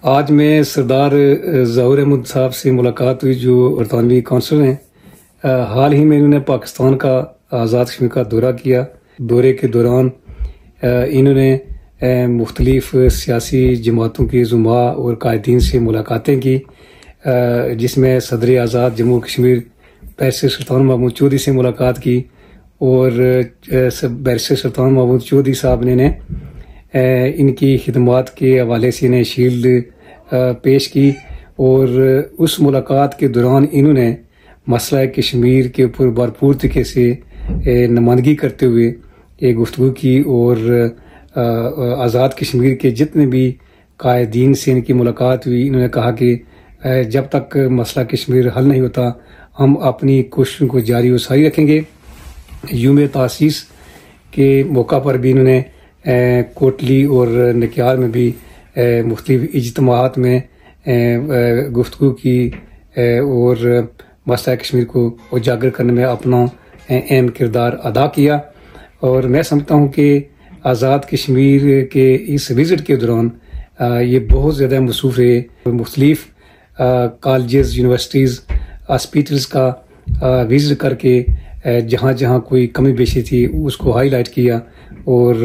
آج میں سردار ظہور احمد صاحب سے ملاقات ہوئی جو برطانوی کونسل ہیں۔ حال ہی میں انہوں نے پاکستان کا آزاد کشمیر کا دورہ کیا۔ دورے کے دوران انہوں نے مختلف سیاسی جماعتوں کے زعماء اور قائدین سے ملاقاتیں کی، جس میں صدر آزاد جموں کشمیر بیرسٹر سلطان محمود چودھری سے ملاقات کی، اور بیرسٹر سلطان محمود چودھری صاحب نے ان کی خدمات کے حوالے سے انہیں شیلڈ پیش کی، اور اس ملاقات کے دوران انہوں نے مسئلہ کشمیر کے اوپر بھرپور طریقے سے نمائندگی کرتے ہوئے گفتگو کی، اور آزاد کشمیر کے جتنے بھی قائدین سے ان کی ملاقات ہوئی، انہوں نے کہا کہ جب تک مسئلہ کشمیر حل نہیں ہوتا ہم اپنی کوششوں کو جاری و ساری رکھیں گے۔ یوم تاسیس کے موقع پر بھی انہوں نے کوٹلی اور نکیال میں بھی مختلف اجتماعات میں گفتگو کی، اور مسئلہ کشمیر کو اجاگر کرنے میں اپنا اہم کردار ادا کیا۔ اور میں سمجھتا ہوں کہ آزاد کشمیر کے اس وزٹ کے دوران یہ بہت زیادہ مصروف رہے، مختلف کالجز، یونیورسٹیز، ہاسپٹلس کا وزٹ کر کے جہاں جہاں کوئی کمی بیشی تھی اس کو ہائی لائٹ کیا، اور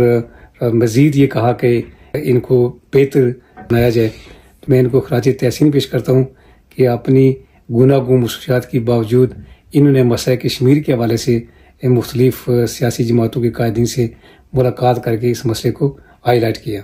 مزید یہ کہا کہ ان کو بہتر بنایا جائے۔ میں ان کو خراج تحسین پیش کرتا ہوں کہ اپنی گوناگون مصروفیات کے باوجود انہوں نے مسئلہ کشمیر کے حوالے سے مختلف سیاسی جماعتوں کے قائدین سے ملاقات کر کے اس مسئلے کو ہائی لائٹ کیا۔